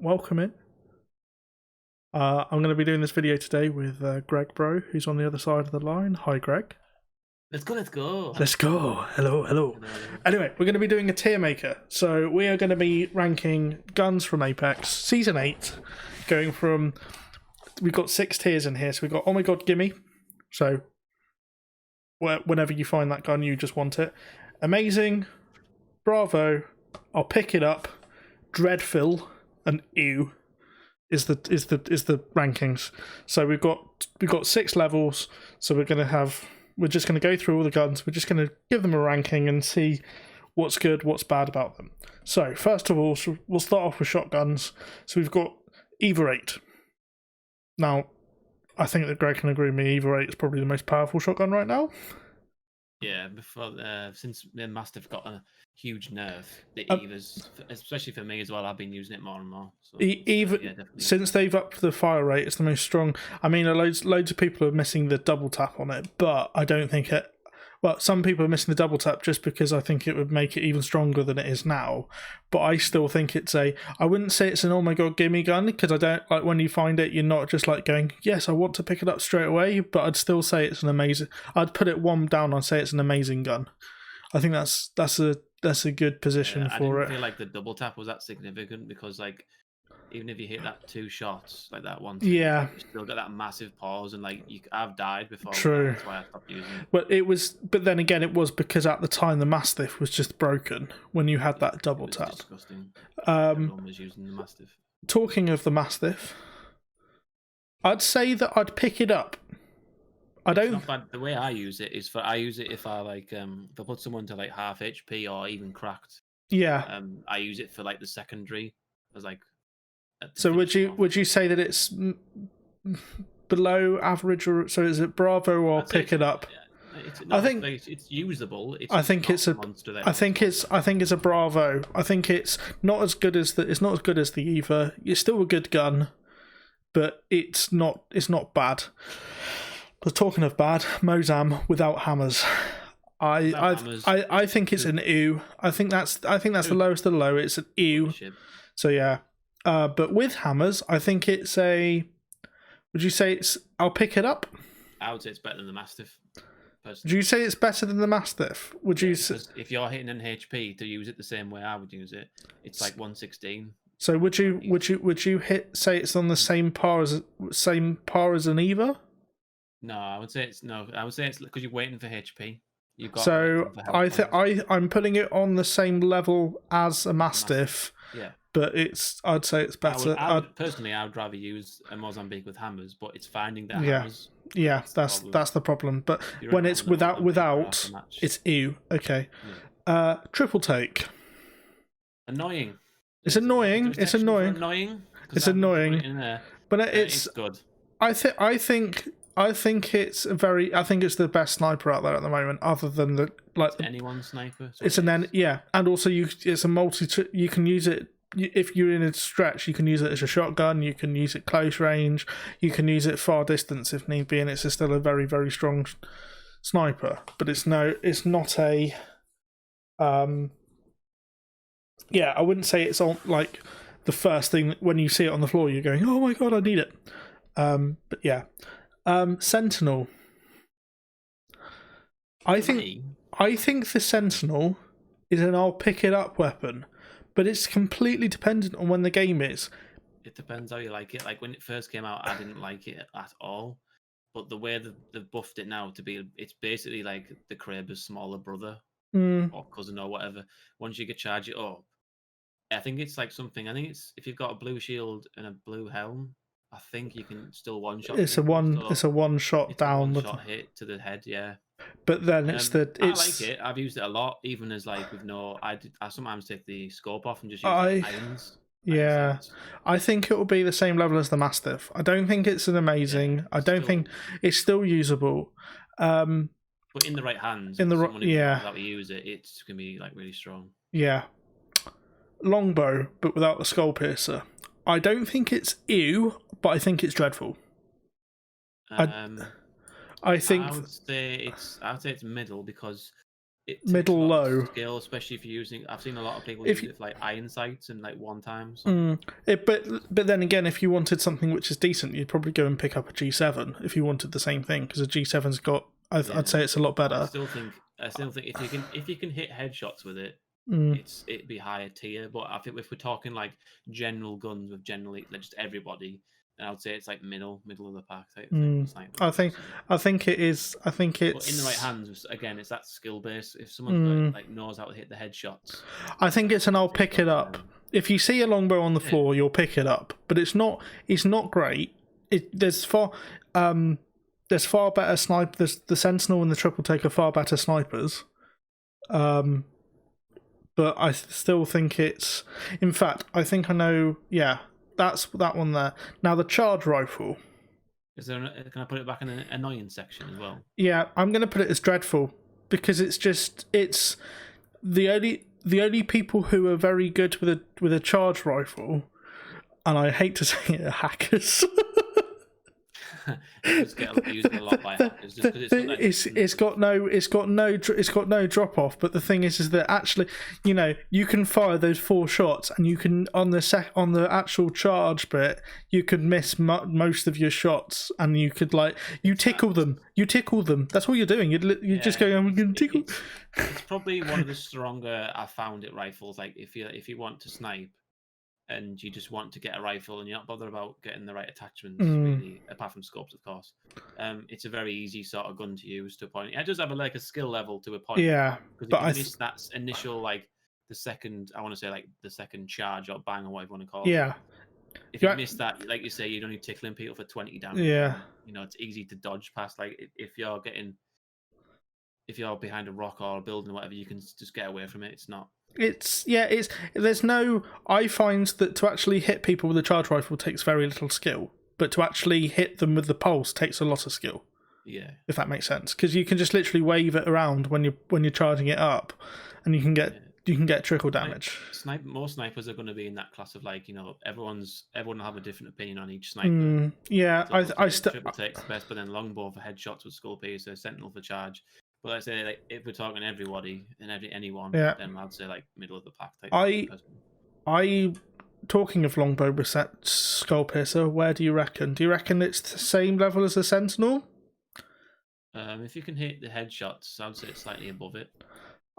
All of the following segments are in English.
welcome in. I'm going to be doing this video today with Gregg Bro, who's on the other side of the line. Hi, Gregg. Let's go. Let's go. Hello. Anyway, we're going to be doing a tier maker. So we are going to be ranking guns from Apex Season 8, going from... We've got 6 tiers in here. So we've got Oh My God, Gimme. So whenever you find that gun, you just want it. Amazing. Bravo. I'll pick it up. Dreadful. And Ew. Is the rankings. So we've got 6 levels. So we're just going to go through all the guns. We're just going to give them a ranking and see what's good, what's bad about them. So first of all, we'll start off with shotguns. So we've got Eva 8. Now, I think that Gregg can agree with me. Eva 8 is probably the most powerful shotgun right now. Yeah, since the Mastiff got a huge nerf, the Eva's, especially for me as well, I've been using it more and more. So, Eva, yeah, since they've upped the fire rate, it's the most strong. I mean, loads of people are missing the double tap on it, but I don't think it. Well, some people are missing the double tap just because I think it would make it even stronger than it is now. But I still think I wouldn't say it's an oh my god gimme gun, because I don't like when you find it, you're not just like going, yes, I want to pick it up straight away, but I'd still say it's an amazing. I'd put it one down and say it's an amazing gun. I think that's a good position for it. I didn't feel like the double tap was that significant because like even if you hit that 2 shots like that one, yeah, you still got that massive pause and like I've died before. True. That's why I stopped using it. But then again, it was because at the time the Mastiff was just broken when you had that double tap. Disgusting. Everyone was using the Mastiff. Talking of the Mastiff, I'd say that I'd pick it up. The way I use it is I use it if I like if I put someone to like half HP or even cracked. Yeah. I use it for like the secondary as like. So would you say that it's below average, or so is it Bravo or pick it up? I think it's usable. I think it's a Bravo. I think it's not as good as the Eva. It's still a good gun, but it's not bad. But talking of bad, Mozam without hammers. I think it's an ew. I think that's the lowest of the low. It's an ew. So yeah. But with hammers, I think it's a. Would you say it's? I'll pick it up. I would say it's better than the Mastiff. Personally. Would you say it's better than the Mastiff? Would you? If you're hitting an HP to use it the same way I would use it, it's like 116. So would you say it's on the same par as an Eva? No, I would say it's because you're waiting for HP. You've got. So I'm putting it on the same level as a Mastiff. Yeah. But I'd say it's better. Personally, I would rather use a Mozambique with hammers, but it's finding that hammers. Yeah, that's the problem. But when it's without, it's ew. Okay. Yeah. Triple take. Annoying. It's annoying. It's annoying. It's annoying. But it's good. I think it's it's the best sniper out there at the moment, other than anyone sniper. It's and also it's a multi. You can use it. If you're in a stretch, you can use it as a shotgun, you can use it close range, you can use it far distance if need be, and it's still a very, very strong sniper. But it's not a I wouldn't say it's on like the first thing when you see it on the floor you're going, oh my god, I need it. But yeah. Sentinel. I think the Sentinel is an I'll pick it up weapon. But it's completely dependent on when the game is. It depends how you like it. Like when it first came out, I didn't like it at all. But the way they've buffed it now it's basically like the Kraber's smaller brother or cousin or whatever. Once you get charge it up, I think it's like something. I think it's if you've got a blue shield and a blue helm, I think you can still one shot. It's a one shot down. One shot hit to the head, yeah. But then I like it. I've used it a lot, even as like with no. I sometimes take the scope off and just use irons. Yeah, I think it will be the same level as the Mastiff. I don't think it's an amazing. I don't think it's still usable. But in the right hands, how to use it, it's gonna be like really strong. Yeah, longbow, but without the skull piercer. I don't think it's ew, but I think it's dreadful. I would say it's middle because it takes middle a lot low. of skill, especially if you're using. I've seen a lot of people If use it for like iron sights and like one times. But then again, if you wanted something which is decent, you'd probably go and pick up a G7 if you wanted the same thing, because a G7's got. I'd say it's a lot better. I still think if you can hit headshots with it, it'd be higher tier. But I think if we're talking like general guns with generally like just everybody, then I would say it's like middle of the pack. I think it is. I think it's. But in the right hands, again, it's that skill base. If someone like knows how to hit the headshots, I think it's an I'll pick it up. If you see a longbow on the floor, you'll pick it up. But it's not. It's not great. There's far better snipers. The Sentinel and the Triple Take are far better snipers. But I still think it's. In fact, I think I know. Yeah, that's that one there. Now the charge rifle. Can I put it back in an annoying section as well? Yeah, I'm going to put it as dreadful because it's the only people who are very good with a charge rifle, and I hate to say it, are hackers. Just get used a lot by hackers. Just it's got no drop off. But the thing is that actually, you can fire those 4 shots, and you can on the actual charge bit, you could miss most of your shots, and you could tickle them. You tickle them. That's all you're doing. You just go and tickle. It's probably one of the stronger I found it rifles. Like if you want to snipe, and you just want to get a rifle and you're not bothered about getting the right attachments, really, apart from scopes, of course. It's a very easy sort of gun to use to a point. It does have a skill level to a point. Yeah, but I miss that initial the second charge or bang or whatever you want to call it. Yeah. If you miss that, like you say, you're only tickling people for 20 damage. Yeah. It's easy to dodge past. Like if you're behind a rock or a building or whatever, you can just get away from it. It's not. I find that to actually hit people with a charge rifle takes very little skill, but to actually hit them with the pulse takes a lot of skill. Yeah. If that makes sense, because you can just literally wave it around when you're charging it up, and you can get trickle damage. Most snipers are going to be in that class of everyone will have a different opinion on each sniper. I still triple takes the best, but then longbow for headshots with skull piercer, sentinel for charge. But let's say if we're talking everybody and anyone, then I'd say middle of the pack type. I talking of longbow with skull piercer, where do you reckon? Do you reckon it's the same level as the Sentinel? If you can hit the headshots, I'd say it's slightly above it.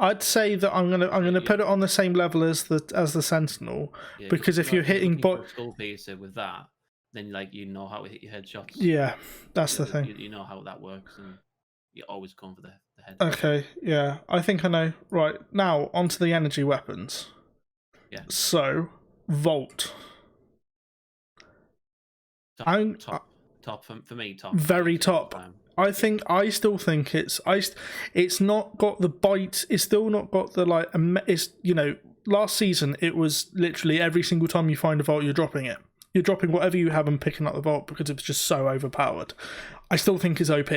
I'd say that I'm gonna put it on the same level as the Sentinel, because if you're hitting skull piercer with that, then you know how to hit your headshots. Yeah, that's the thing. You know how that works, and you always come for the head. Okay, yeah, I think I know. Right, now onto the energy weapons. Yeah. So, Volt. Top for me. Top. Very top. I still think it's not got the bite. It's still not got the It's last season it was literally every single time you find a Volt, you're dropping it. You're dropping whatever you have and picking up the Volt because it's just so overpowered. I still think it's OP.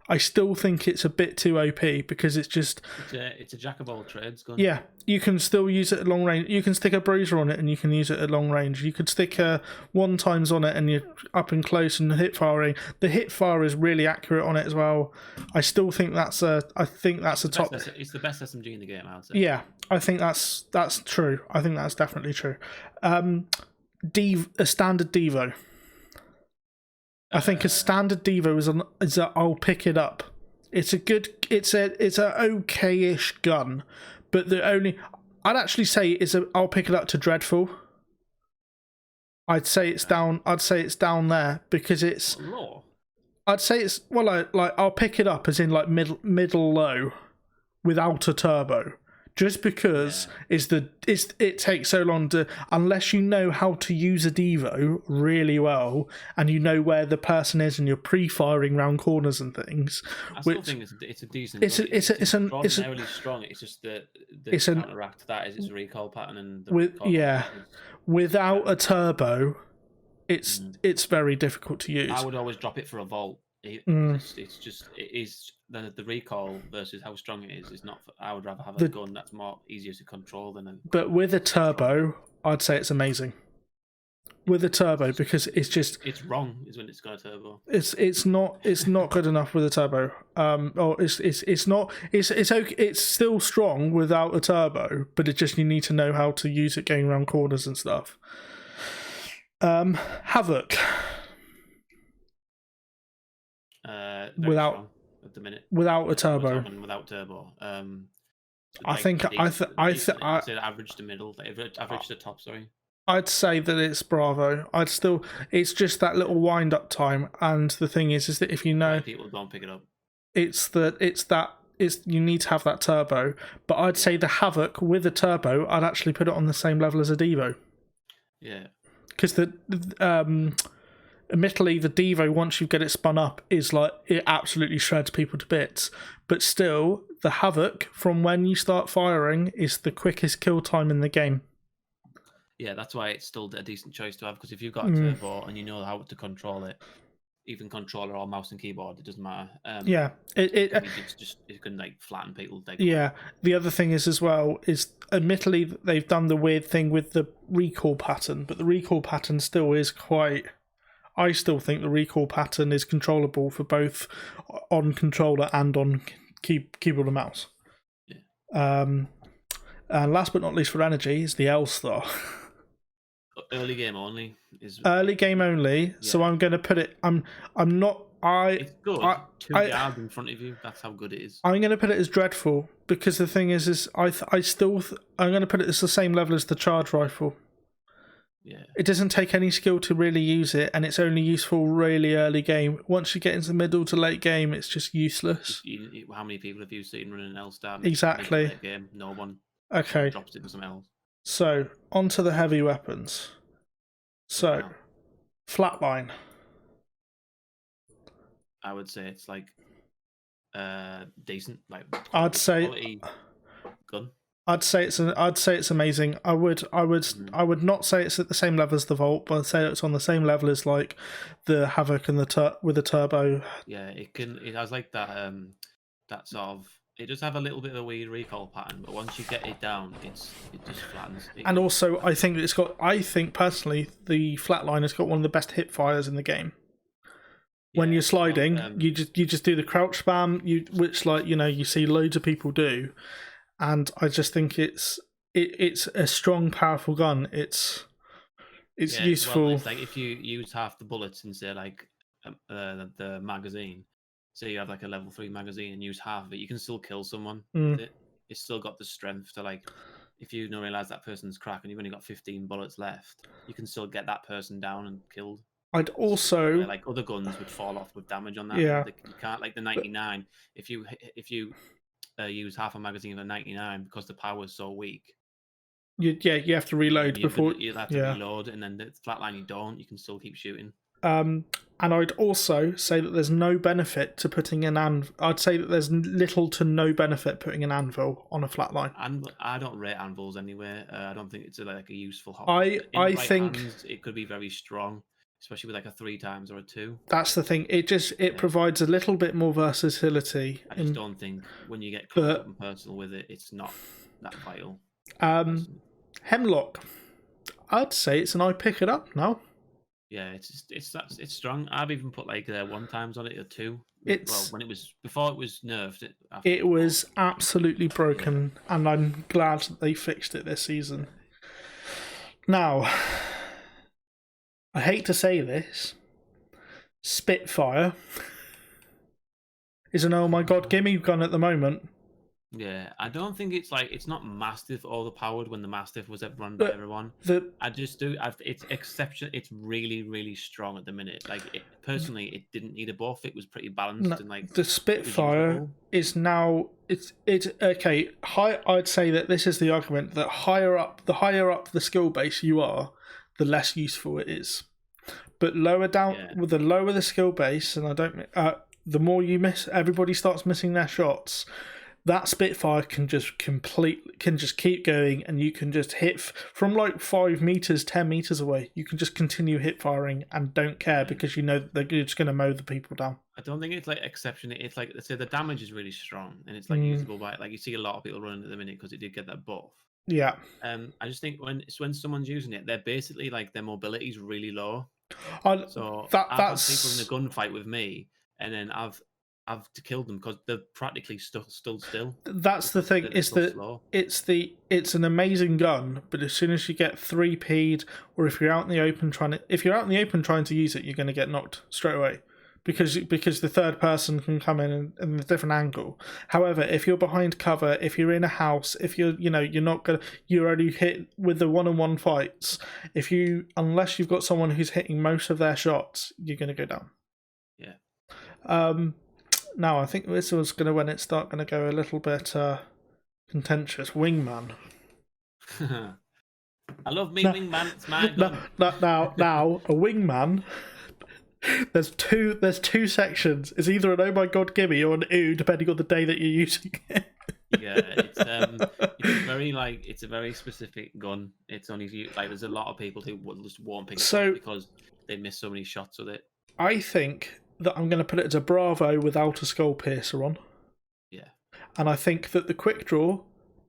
I still think it's a bit too OP because it's just. It's a jack of all trades gun. Yeah, you can still use it at long range. You can stick a bruiser on it and you can use it at long range. You could stick a 1x on it and you're up and close and hip firing. The hip fire is really accurate on it as well. I still think that's a. I think that's a top. It's the best SMG in the game, I would say. Yeah, I think that's true. I think that's definitely true. A standard Devo. I think a standard Devo is a I'll pick it up. It's a okay-ish gun, but I'd actually say I'll pick it up to dreadful. I'd say it's down there because it's. Raw. I'd say it's I'll pick it up as in middle low, without a turbo. Just because it takes so long to, unless you know how to use a Devo really well and you know where the person is and you're pre-firing round corners and things. I still think it's a decent. It's extraordinarily strong. It's just the counteract to that is its recoil pattern and without a turbo, it's very difficult to use. I would always drop it for a Volt. It's just the recoil versus how strong it is not. I would rather have a gun that's more easier to control than a. But with a turbo, I'd say it's amazing. with a turbo, because it's wrong is when it's got a turbo. It's not good enough with a turbo. Or it's not it's okay. It's still strong without a turbo, but it just, you need to know how to use it going around corners and stuff. Havoc. Without at the minute, without a turbo. Without turbo. I think I said average to middle, average to top. Sorry. I'd say that it's Bravo. It's just that little wind up time, and the thing is that if you know, people don't pick it up. You need to have that turbo. But I'd say the Havoc with a turbo, I'd actually put it on the same level as a Devo. Yeah. Because admittedly, the Devo, once you get it spun up, is like, it absolutely shreds people to bits. But still, the Havoc, from when you start firing, is the quickest kill time in the game. Yeah, that's why it's still a decent choice to have, because if you've got a turbo and you know how to control it, even controller or mouse and keyboard, it doesn't matter. Yeah, it can like flatten people. Yeah, the other thing is as well is, admittedly, they've done the weird thing with the recoil pattern, but the recoil pattern still is quite. I still think the recoil pattern is controllable for both on controller and on keyboard and mouse. Yeah. And last but not least for energy is the L-Star. Early game only is early game only. Yeah. So I'm going to put it. I'm not. It's good. 2 yards in front of you. That's how good it is. I'm going to put it as dreadful, because the thing is I'm going to put it as the same level as the charge rifle. Yeah. It doesn't take any skill to really use it, and it's only useful really early game. Once you get into the middle to late game, it's just useless. How many people have you seen running an L-Star? Exactly. Late game? No one. Okay. Drops it to something else. So, onto the heavy weapons. So, flatline. I would say it's like decent. Like I'd say gun. I'd say it's amazing. I would not say it's at the same level as the Volt, but I'd say it's on the same level as like the Havoc and with the turbo. Yeah, it has like that that sort of. It does have a little bit of a weird recoil pattern, but once you get it down, it just flattens. And also, I think personally, the flatline has got one of the best hip fires in the game. When you're sliding, you just do the crouch spam, which you see loads of people do, and I just think it's a strong, powerful gun. It's useful. Well, it's like if you use half the bullets and say like the magazine. So you have like a level 3 magazine and use half of it, you can still kill someone with it. It's still got the strength to, like, if you don't realize that person's cracked and you've only got 15 bullets left, you can still get that person down and killed. I'd also like other guns would fall off with damage on that. Yeah, you can't, like the 99. If you use half a magazine of a 99 because the power is so weak. You have to reload before. You have to reload, and then the flatline you don't. You can still keep shooting. And I'd also say that there's no benefit to putting an anvil. I'd say that there's little to no benefit putting an anvil on a flatline. I don't rate anvils anyway. I don't think it's like a useful hobby. I think it could be very strong, especially with like a 3 times or a 2. That's the thing. It provides a little bit more versatility. I just don't think when you get close up and personal with it, it's not that vital. Hemlock. I'd say it's an I pick it up now. Yeah, it's strong. I've even put like 1 times on it or 2. When it was before it was nerfed. It was absolutely broken, and I'm glad that they fixed it this season. Now, I hate to say this, Spitfire is an oh my god gimme gun at the moment. Yeah, I don't think it's not Mastiff overpowered when the Mastiff was run by everyone. It's exception. It's really, really strong at the minute. Like personally, it didn't need a buff. It was pretty balanced and like the Spitfire is now. It's okay. I'd say that this is the argument that the higher up the skill base you are, the less useful it is. But lower down, with the lower the skill base, and the more you miss, everybody starts missing their shots. That Spitfire can just keep going, and you can just hit from like 5 meters, 10 meters away. You can just continue hit firing and don't care because you know that they're just going to mow the people down. I don't think it's like exception. It's like, let's say the damage is really strong and it's like usable by, like you see a lot of people running at the minute because it did get that buff. Yeah. I just think when someone's using it, they're basically like their mobility is really low. So I've had people in a gunfight with me, and then I've killed them because they're practically stood still. That's the thing. They're so slow. It's an amazing gun, but as soon as you get 3P'd, or if you're out in the open trying to use it, you're going to get knocked straight away. Because the third person can come in a different angle. However, if you're behind cover, if you're in a house, if you're only hit with the one-on-one fights. Unless you've got someone who's hitting most of their shots, you're going to go down. Yeah. Now I think this was going to go a little bit contentious. Wingman. I love me wingman. It's my gun. Now a wingman. There's two sections. It's either an oh my god gimme or an ooh, depending on the day that you're using it. Yeah, it's a very specific gun. It's only like there's a lot of people who just won't pick it up because they miss so many shots with it. I think that I'm going to put it as a Bravo without a skull piercer on. Yeah, and I think that the quick draw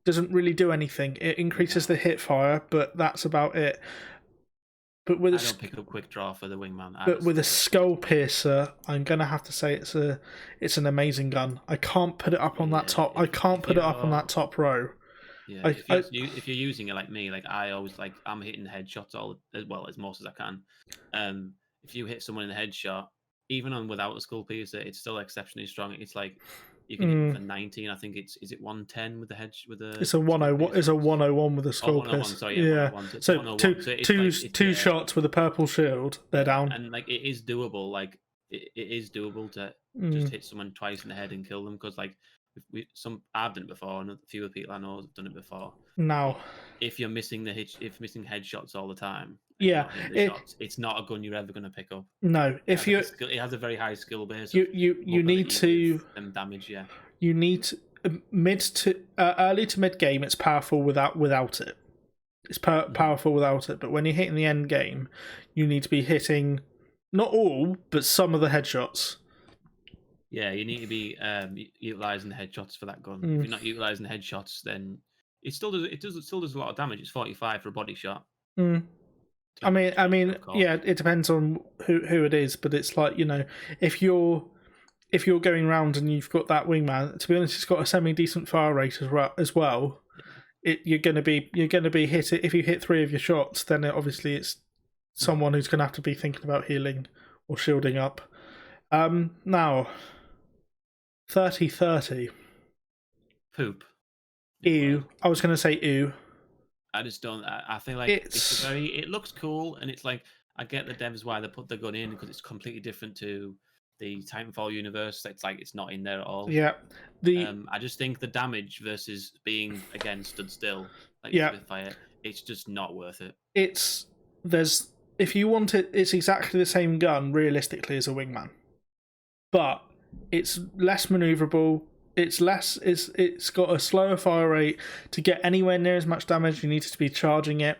doesn't really do anything. It increases the hit fire, but that's about it. But with I don't pick up quick draw for the wingman. But with a skull piercer, I'm gonna have to say it's an amazing gun. I can't put it up on that top. I can't put it up on that top row. Yeah, if you're using it like me, like I always I'm hitting headshots as most as I can. If you hit someone in the headshot, even without a skull piercer, it's still exceptionally strong. It's like you can hit for 19. I think is it 110 with the hedge with the. It's a 101. It's a 101 with a skull piercer. Sorry, yeah. 101. So two shots with a purple shield. They're down. And like it is doable. Like it is doable to just hit someone twice in the head and kill them because like I've done it before, and a few of the people I know have done it before. Now, if you're missing missing headshots all the time, it's not a gun you're ever going to pick up. No, it has a very high skill base. You need to damage. Yeah, you need to, early to mid game. It's powerful without it. It's powerful without it. But when you're hitting the end game, you need to be hitting not all, but some of the headshots. Yeah, you need to be utilizing the headshots for that gun. If you're not utilizing the headshots, then it still does a lot of damage. It's 45 for a body shot. I mean, yeah, it depends on who it is, but it's like, if you're going around and you've got that wingman, to be honest, it's got a semi decent fire rate as well. You're gonna be hit it if you hit 3 of your shots, then obviously it's someone who's gonna have to be thinking about healing or shielding up. Now 30-30. Poop. Ew. I was gonna say ew. I just don't. I feel like it looks cool, and it's like I get the devs why they put the gun in because it's completely different to the Titanfall universe. It's not in there at all. Yeah. I just think the damage versus being again stood still, like Spitfire, it's just not worth it. If you want it, it's exactly the same gun realistically as a wingman, but it's less maneuverable. It's got a slower fire rate. To get anywhere near as much damage, you need to be charging it.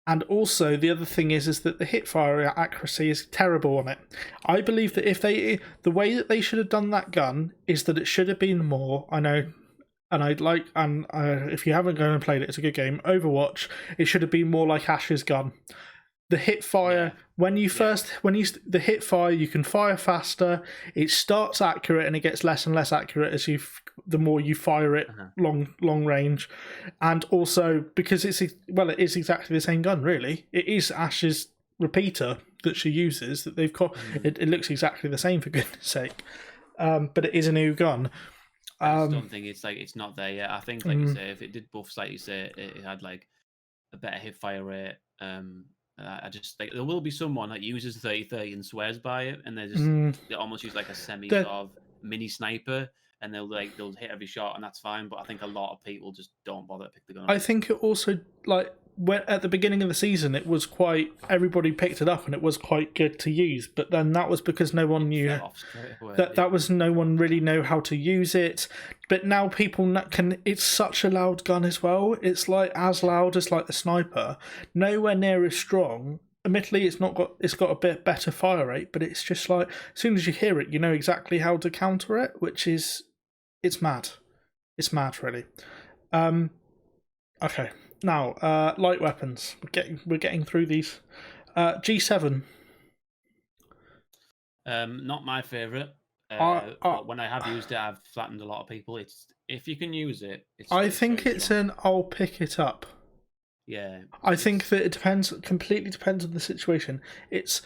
And also, the other thing is that the hip fire accuracy is terrible on it. I believe that the way that they should have done that gun is that it should have been more. I know, and if you haven't gone and played it, it's a good game. Overwatch. It should have been more like Ash's gun. The hip fire, the hip fire, you can fire faster. It starts accurate and it gets less and less accurate the more you fire it long range. And also because it is exactly the same gun, really. It is Ash's repeater that she uses that they've got. It looks exactly the same, for goodness sake. But it is a new gun. I just don't think it's not there yet. I think, like you say, if it did buffs, like you say, it had like a better hip fire rate. I just think there will be someone that uses 30-30 and swears by it, and they almost use like a sort of mini sniper, and they'll hit every shot, and that's fine. But I think a lot of people just don't bother to pick the gun up. I think it also at the beginning of the season, it was everybody picked it up, and it was quite good to use. But then that was because no one knew no one really know how to use it. But now people can. It's such a loud gun as well. It's like as loud as like the sniper. Nowhere near as strong. Admittedly, it's got a bit better fire rate, but it's just like as soon as you hear it, you know exactly how to counter it, which is it's mad. It's mad, really. Okay. Now, light weapons. We're getting through these. G7. Not my favorite. But when I have used it, I've flattened a lot of people. It's if you can use it, I think it's strong. I'll pick it up. Yeah. I think that it completely depends on the situation. It's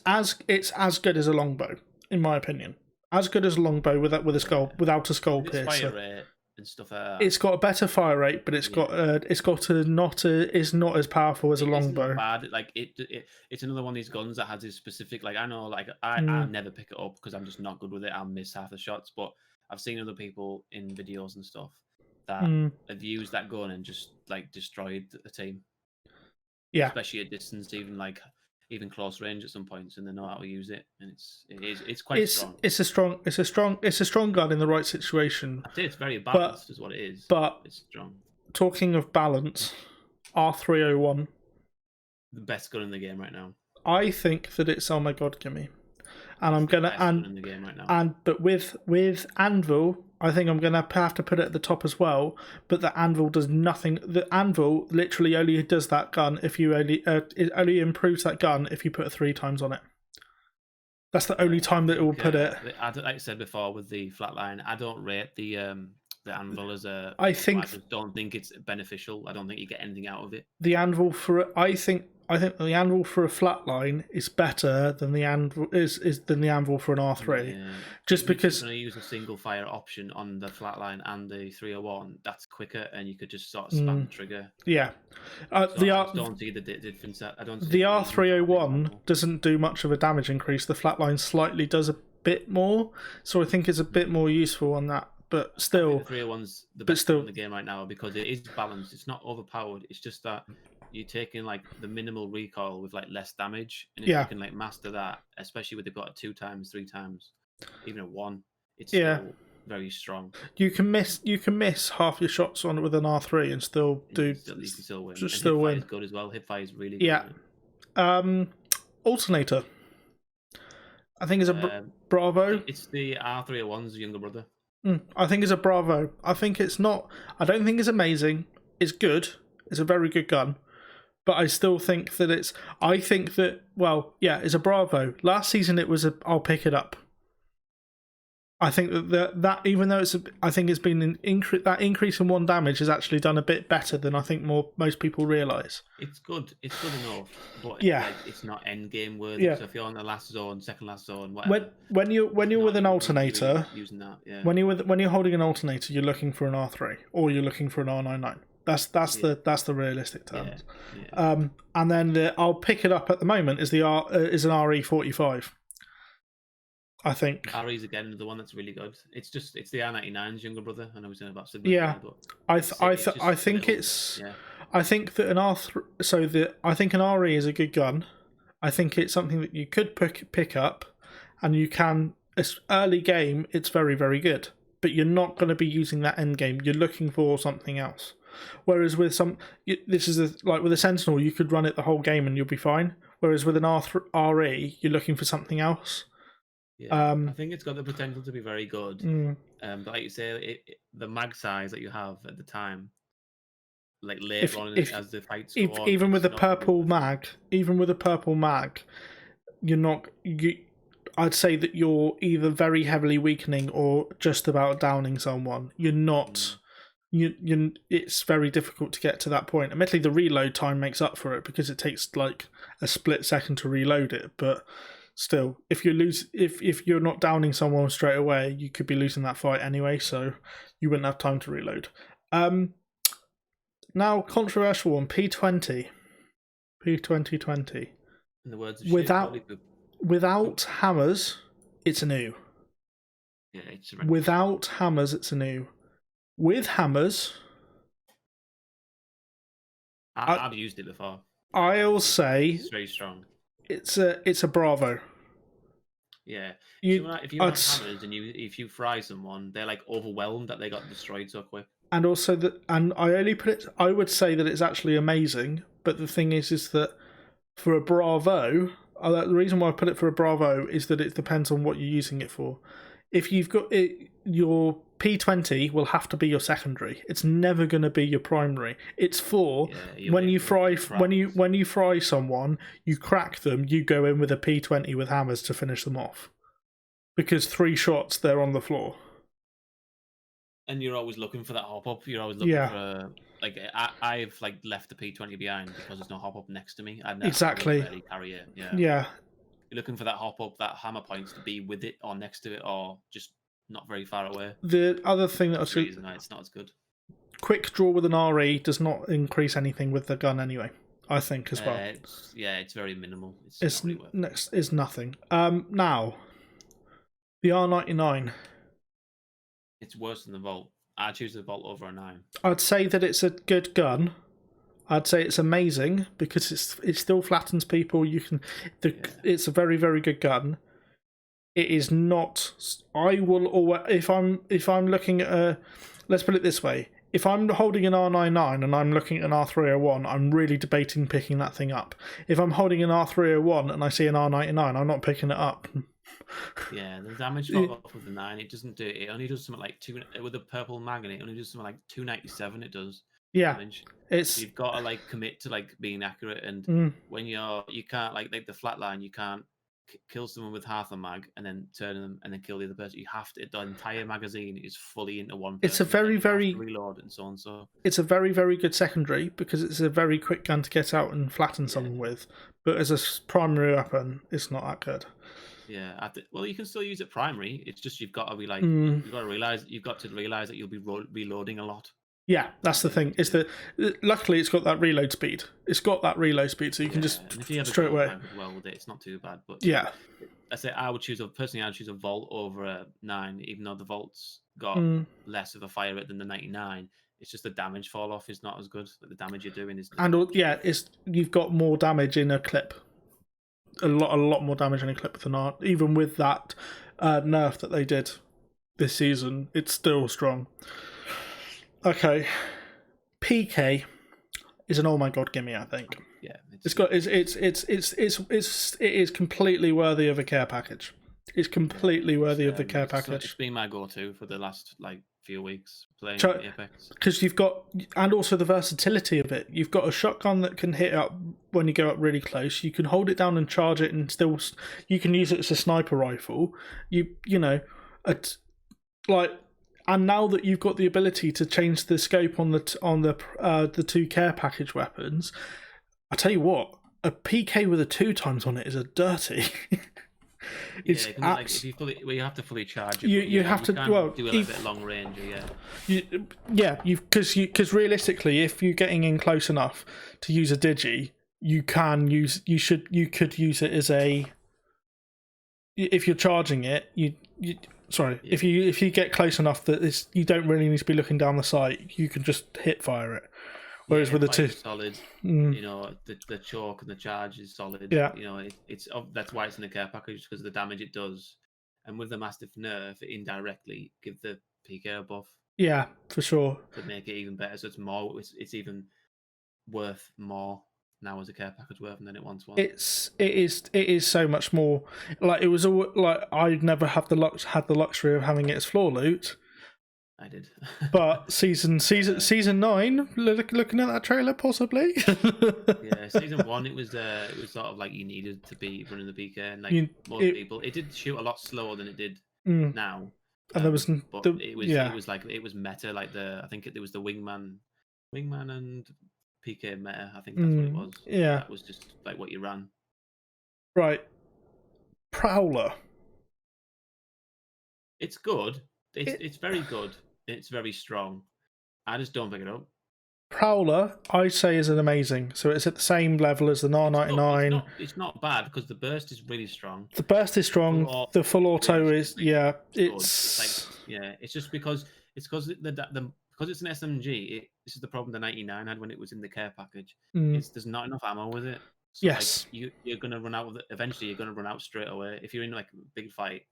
as good as a longbow, in my opinion. As good as a longbow without a skull piercer. Fire rate and stuff like that. It's got a better fire rate, but it's not as powerful as a longbow. It's not bad. Like it's another one of these guns that has a specific. Like I know, like I never pick it up because I'm just not good with it. I'll miss half the shots. But I've seen other people in videos and stuff that have used that gun and just like destroyed a team. Yeah, especially at distance, even close range at some points, and they know how to use it, and it's quite strong. It's a strong gun in the right situation. I'd say it's very balanced, is what it is. But it's strong. Talking of balance, R301, the best gun in the game right now. I think that it's oh my god, gimme. And I'm gonna in the game right now. But with Anvil, I think I'm gonna have to put it at the top as well. But the Anvil does nothing. The Anvil literally only does that gun if you it only improves that gun if you put it 3 times on it. That's the only time that it will put it. Like I said before with the flatline, I don't rate the Anvil as a. I just don't think it's beneficial. I don't think you get anything out of it. The Anvil I think the Anvil for a flatline is better than the Anvil than the Anvil for an R3. Yeah. Just because you're going to use a single fire option on the flatline and the 301, that's quicker, and you could just sort of spam the trigger. Yeah, I don't see the difference. I don't. The R301 doesn't do much of a damage increase. The flatline slightly does a bit more, so I think it's a bit more useful on that. But still, the 301's the best in the game right now because it is balanced. It's not overpowered. It's just that you're taking like the minimal recoil with like less damage, and if you can like master that, especially with they've got 2 times, 3 times, even a 1, it's still very strong. You can miss half your shots on it with an R3 and still do. You can still win. Just still win. Is good as well. Hipfire is really good. Yeah. Alternator. I think is a Bravo. It's the R301's younger brother. I think it's a Bravo. I think it's not. I don't think it's amazing. It's good. It's a very good gun. But I still think that it's. I think that it's a Bravo. Last season it was a. I'll pick it up. I think that even though I think it's been that increase in 1 damage has actually done a bit better than I think most people realise. It's good. It's good enough, but it's not end game worthy. Yeah. So if you're on the last zone, second last zone, whatever. When you're with an alternator, using that, when you're holding an alternator, you're looking for an R3 or you're looking for an R99. That's the realistic terms. Yeah. And then I'll pick it up at the moment is an RE45. I think RE's again the one that's really good. It's the R99's younger brother. I know we're saying about Sigma. Yeah, but I think that an R3. I think an RE is a good gun. I think it's something that you could pick up, and you can. Early game, it's very very good, but you're not going to be using that end game. You're looking for something else. Whereas with with a Sentinel, you could run it the whole game and you'll be fine. Whereas with an RE, you're looking for something else. Yeah, I think it's got the potential to be very good. But like you say, the mag size that you have at the time, like later on as the fights go on, even with a purple mag, you're not. I'd say that you're either very heavily weakening or just about downing someone. You're not. It's very difficult to get to that point. Admittedly, the reload time makes up for it because it takes like a split second to reload it, but. Still, if you're not downing someone straight away, you could be losing that fight anyway, so you wouldn't have time to reload. Now, controversial one, P20. P2020. In the words of without hammers, it's a new. Yeah, it's without hammers, it's a new. With hammers, I've used it before. I'll say it's very strong. It's a Bravo. Yeah. If you have hammers and if you fry someone, they're like overwhelmed that they got destroyed so quick. And also I would say that it's actually amazing, but the thing is that for a Bravo, the reason why I put it for a Bravo is that it depends on what you're using it for. If you've got it, your P20 will have to be your secondary. It's never going to be your primary. It's for when you fry someone, you crack them, you go in with a P20 with hammers to finish them off. Because 3 shots, they're on the floor. And you're always looking for that hop up. You're always looking for I've like left the P20 behind because there's no hop up next to me. I've never really carry it. Yeah. Yeah. You're looking for that hop up, that hammer points to be with it or next to it or just not very far away. The other thing that it's not as good. Quick draw with an RE does not increase anything with the gun anyway. I think as well. It's very minimal. It's nothing. Now, the R99. It's worse than the Volt. I choose the Volt over a 9. I'd say that it's a good gun. I'd say it's amazing because it still flattens people. It's a very, very good gun. It is not. I will always if I'm looking at let's put it this way. If I'm holding an R99 and I'm looking at an R301, I'm really debating picking that thing up. If I'm holding an R301 and I see an R99, I'm not picking it up. Yeah, the damage fall off with the 9, it doesn't do it. It only does something like 2 with a purple mag in it. Only does something like 297. It does. Yeah, damage. You've got to like commit to like being accurate, and when you can't like the flatline, you can't kill someone with half a mag and then turn them and then kill the other person. You have to. The entire magazine is fully into one person. It's a very reload and so on. So it's a very, very good secondary because it's a very quick gun to get out and flatten someone with. But as a primary weapon, it's not that good. Yeah, well, you can still use it primary. It's just you've got to be like you've got to realize that you'll be reloading a lot. Yeah, that's the thing. Luckily it's got that reload speed. So you can just straight away. Well, with it, it's not too bad. But yeah, I would choose a Volt over a 9, even though the Volt's got less of a fire rate than the 99. It's just the damage fall off is not as good. But the damage you're doing is. You've got more damage in a clip. A lot more damage in a clip than art. Even with that nerf that they did this season, it's still strong. Okay, PK is an oh my god gimme. I think. Yeah, it is completely worthy of a care package. It's completely worthy of the care package. It's been my go-to for the last few weeks playing Apex. Because you've got, and also the versatility of it. You've got a shotgun that can hit up when you go up really close. You can hold it down and charge it, and still you can use it as a sniper rifle. And now that you've got the ability to change the scope on the 2 care package weapons, I tell you what, a PK with a 2x on it is a dirty. You have to fully charge it. You have to do a bit long range. Because realistically, if you're getting in close enough to use a digi, you could use it as a. If you're charging it, if you get close enough that you don't really need to be looking down the sight, you can just hit fire it. Whereas with the 2, solid, the choke and the charge is solid. Yeah, it's that's why it's in the care package because of the damage it does, and with the massive nerf, it indirectly give the PK a buff. Yeah, for sure. To make it even better, so it's even worth more now as a care package weapon than it once was. It is so much more. Like it was all like I'd never had the luxury of having it as floor loot. I did. But season 9, looking at that trailer, possibly. Yeah, season 1, it was sort of like you needed to be running the PK, and most people, it did shoot a lot slower than it did now. And there was, but it was meta. Like I think it was the wingman and PK meta. I think that's what it was. Yeah, that was just like what you ran. Right, Prowler. It's good. It's very good. It's very strong. I just don't pick it up. Prowler, I say, is an amazing. So it's at the same level as the R99. It's not bad because the burst is really strong. The burst is strong. The full auto is It's just because it's an SMG. This is the problem the 99 had when it was in the care package. There's not enough ammo with it. So yes, you're gonna run out of it. Eventually, you're gonna run out straight away. If you're in like a big fight,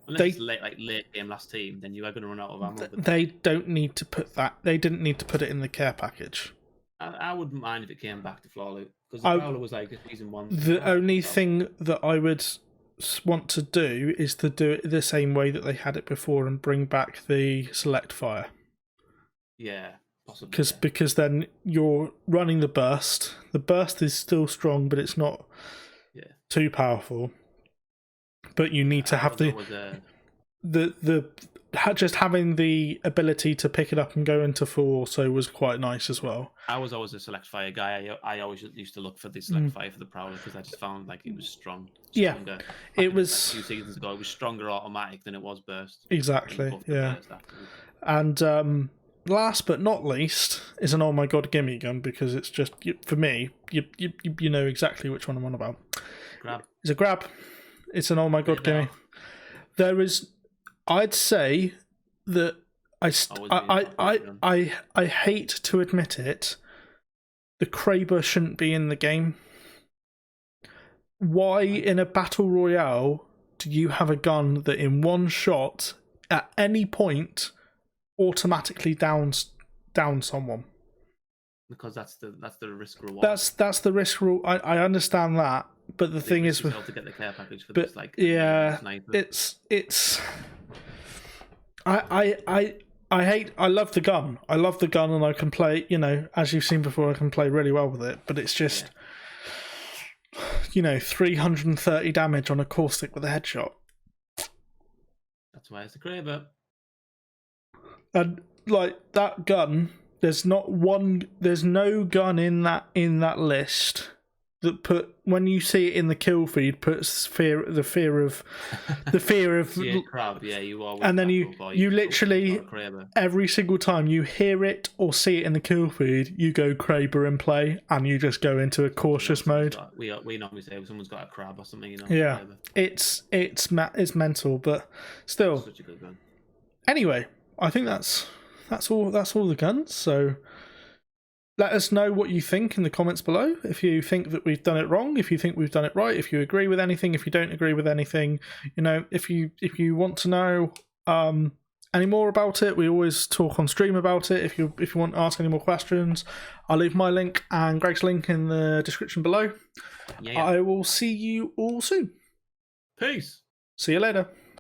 unless it's late game last team, then you are gonna run out of ammo. They don't need to put that. They didn't need to put it in the care package. I wouldn't mind if it came back to floor loot because the Prowler was like a season 1. The only thing that I would want to do is to do it the same way that they had it before and bring back the select fire. Yeah, possibly. Because then you're running the burst. The burst is still strong, but it's not too powerful. But you need to have just having the ability to pick it up and go into full also was quite nice as well. I was always a select fire guy. I always used to look for the select fire for the Prowler because I just found like it was stronger. Yeah, it was like 2 seasons ago. It was stronger automatic than it was burst. Exactly. Yeah, and last but not least is an oh my god gimme gun, because it's just for me. You know exactly which one I'm on about. Grab. It's a grab. It's an oh my god gimme. There is. I'd say that I hate to admit it, the Kraber shouldn't be in the game. Why in a battle royale do you have a gun that in one shot at any point automatically downs someone? Because that's the risk reward. That's the risk rule. I understand that, but the thing is, to get the care package for but this, like, yeah, sniper. it's. I love the gun. I love the gun, and I can play. You know, as you've seen before, I can play really well with it. But it's just, 330 damage on a caustic with a headshot. That's why it's a Kraber. And like that gun, there's no gun in that list that when you see it in the kill feed puts the fear of crab, you always, and then you literally every single time you hear it or see it in the kill feed, you go Kraber and play, and you just go into a cautious mode. We normally say someone's got a crab or something, Yeah, it's mental, but still. Such a good gun. Anyway, I think that's all the guns. So let us know what you think in the comments below. If you think that we've done it wrong, if you think we've done it right, if you agree with anything, if you don't agree with anything, if you want to know any more about it, we always talk on stream about it. If you want to ask any more questions, I'll leave my link and Gregg's link in the description below. Yeah. I will see you all soon. Peace. See you later.